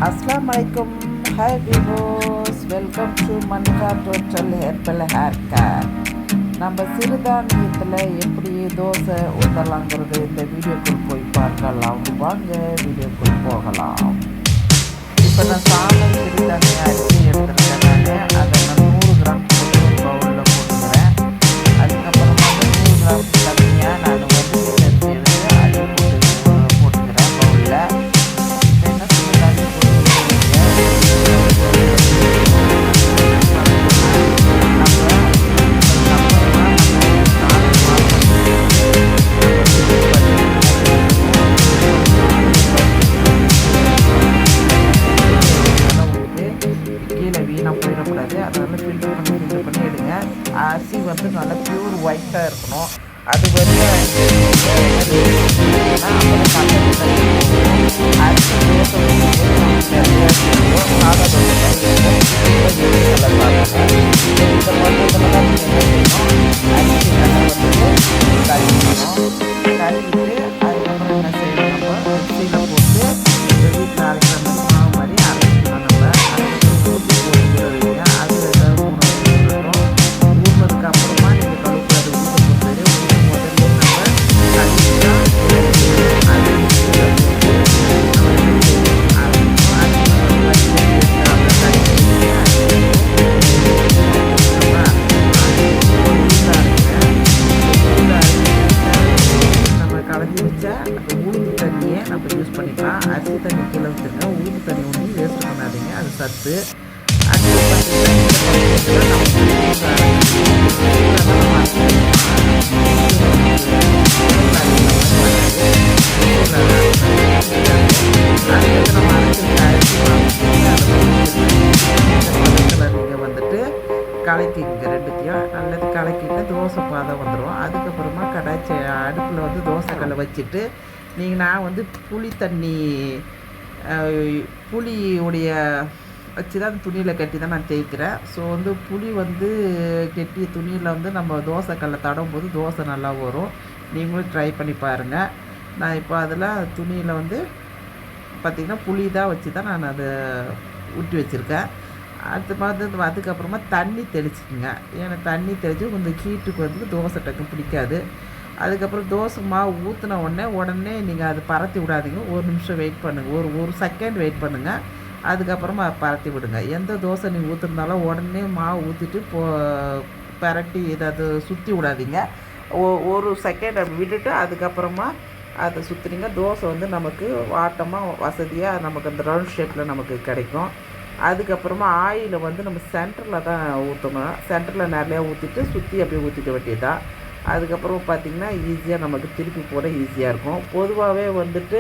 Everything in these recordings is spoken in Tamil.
Assalamualaikum. Hi viewers, welcome to Manika Total Herbal Haircut. நம்ம சிறுதானியத்தில் எப்படி தோசை ஊற்றலாங்கிறது இந்த வீடியோக்குள் போய் பார்க்கலாம். வாங்க வீடியோக்குள் போகலாம். இப்போ நான் சாதம் சிறுதானியம் அரிசி எடுத்துருக்கேன். அதை நான் 100 கிராம் போட்டு ஒரு பவுலில் போட்டுக்கிறேன். அதுக்கப்புறமா 100 கிராம் தண்ணியாக நான் வந்து எடுத்து அள்ளி போட்டுக்கிறேன் பவுலில். போயிடக்கூடாது, அதனால ஃபில்டர் பண்ணி எடுங்க. அரிசி வந்து நல்லா பியூர் ஒயிட்டாக இருக்கணும். அது வந்து அரிசி தோசை சாதா தோசை இந்த மருந்துகளெல்லாம் அரிசி நல்லா வந்து கழுவிக்கணும். கழுவிட்டு அதுக்கப்புறம் என்ன செய்யணும், நம்ம மிக்சியில் போட்டு வீட்டில் அரைக்கிற மாவு மாதிரி அரைச்சிக்கணும். நம்ம அப்புறமா நீங்கள் கழுவுக்கு அது ஊற்ற போட்டு முதல்ல நம்ம கலந்து வச்சா அந்த உளுந்து தண்ணியை நம்ம யூஸ் பண்ணிக்கலாம். அரிசி தண்ணி கீழே வச்சுருங்க, உளுந்து தண்ணி ஒன்றும் வேஸ்ட் பண்ணாதீங்க, அது சத்து. அது நீங்கள் வந்துட்டு கலக்கிங்க, ரெண்டுத்தையும் நல்லது கலக்கிட்டு தோசை பாதம் வந்துடும். அதுக்கப்புறமா கடாச்சி அடுப்பில் வந்து தோசைக்கல்லை வச்சுட்டு நான் வந்து புளி தண்ணி புளியுடைய வச்சு தான் துணியில் கட்டி தான் நான் தேய்க்கிறேன். ஸோ வந்து புளி வந்து கெட்டிய துணியில் வந்து நம்ம தோசைக்கல்லை தடும் போது தோசை நல்லா வரும். நீங்களும் ட்ரை பண்ணி பாருங்கள். நான் இப்போ அதில் துணியில் வந்து பார்த்திங்கன்னா புளி தான் வச்சு தான் நான் அதை ஊற்றி வச்சுருக்கேன். அதுக்கப்புறமா தண்ணி தெளிச்சுக்குங்க. ஏன்னா தண்ணி தெளித்து கொஞ்சம் ஹீட்டுக்கு வந்து தோசை டக்கு பிடிக்காது. அதுக்கப்புறம் தோசை மாவு ஊற்றின உடனே நீங்கள் அதை பரத்தி விடாதீங்க. ஒரு நிமிஷம் வெயிட் பண்ணுங்கள், ஒரு செகண்ட் வெயிட் பண்ணுங்கள். அதுக்கப்புறமா பரத்தி விடுங்க. எந்த தோசை நீங்கள் ஊற்றுறதுனாலும் உடனே மாவு ஊற்றிட்டு பரட்டி அதை சுற்றி விடாதீங்க. ஒரு செகண்ட் அப்படி விட்டுட்டு அதுக்கப்புறமா அதை சுற்றுனீங்க. தோசை வந்து நமக்கு வாட்டமாக வசதியாக நமக்கு அந்த ரவுண்ட் ஷேப்பில் நமக்கு கிடைக்கும். அதுக்கப்புறமா ஆயிலை வந்து நம்ம சென்டரில் தான் ஊற்றணும். சென்டரில் நிறையா ஊற்றிட்டு சுற்றி அப்படியே ஊற்றிக்க வேண்டியதான். அதுக்கப்புறம் பார்த்திங்கன்னா ஈஸியாக நமக்கு திருப்பி போட ஈஸியாக இருக்கும். பொதுவாகவே வந்துட்டு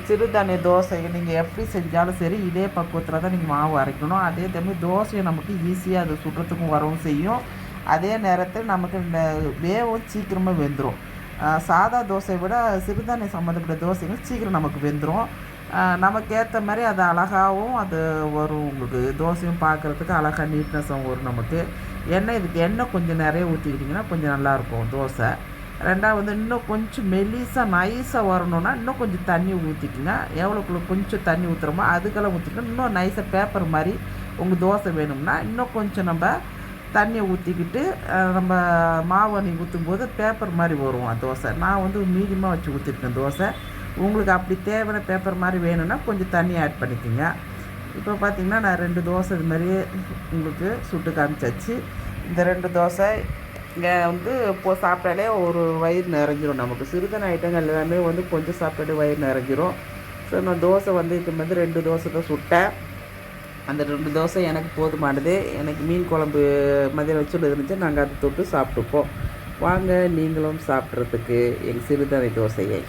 சிறுதானிய தோசை நீங்கள் எப்படி செஞ்சாலும் சரி இதே பக்குவத்தில் தான் நீங்கள் மாவு அரைக்கணும். அதே டைம் தோசையை நமக்கு ஈஸியாக அது சுடுறதுக்கும் வரவும் செய்யும். அதே நேரத்தில் நமக்கு இந்த வேவும் சீக்கிரமாக வெந்துடும். சாதா தோசையை விட சிறுதானியம் சம்மந்தப்பட்ட தோசைகள் சீக்கிரம் நமக்கு வெந்துடும். நமக்கு ஏற்ற மாதிரி அது அழகாகவும் அது வரும். உங்களுக்கு தோசையும் பார்க்குறதுக்கு அழகாக நீட்னஸும் வரும். நமக்கு இதுக்கு எண்ணெய் கொஞ்சம் நிறைய ஊற்றிக்கிட்டிங்கன்னா கொஞ்சம் நல்லாயிருக்கும் தோசை. ரெண்டாவது இன்னும் கொஞ்சம் மெலிசாக நைஸாக வரணுன்னா இன்னும் கொஞ்சம் தண்ணி ஊற்றிக்குங்க. எவ்வளோக்குள்ள கொஞ்சம் தண்ணி ஊற்றுறோமோ அதுக்கெல்லாம் ஊற்றிக்கிட்டு இன்னும் நைஸாக பேப்பர் மாதிரி உங்கள் தோசை வேணும்னா இன்னும் கொஞ்சம் நம்ம தண்ணியை ஊற்றிக்கிட்டு நம்ம மாவு அணி ஊற்றும்போது பேப்பர் மாதிரி வரும் தோசை. நான் வந்து மீடியமாக வச்சு ஊற்றிருக்கேன் தோசை. உங்களுக்கு அப்படி தேவையான பேப்பர் மாதிரி வேணும்னா கொஞ்சம் தண்ணி ஆட் பண்ணிக்கோங்க. இப்போ பார்த்திங்கன்னா நான் 2 தோசை இது மாதிரி உங்களுக்கு சுட்டு காமிச்சாச்சு. இந்த 2 தோசை இங்கே வந்து இப்போது சாப்பிட்டாலே ஒரு வயிறு நிறைஞ்சிரும். நமக்கு சிறுதானிய ஐட்டங்கள் எல்லாமே வந்து கொஞ்சம் சாப்பிட்டாலே வயிறு நிறைஞ்சிரும். ஸோ நான் தோசை வந்து இது வந்து 2 தோசை தான் சுட்டேன். அந்த 2 தோசை எனக்கு போதுமானது. எனக்கு மீன் குழம்பு மதியம் வச்சுட்டு இருந்துச்சு, நாங்கள் அதை தொட்டு சாப்பிட்டுப்போம். வாங்க நீங்களும் சாப்பிட்றதுக்கு எங்கள் சிறுதானிய தோசையை.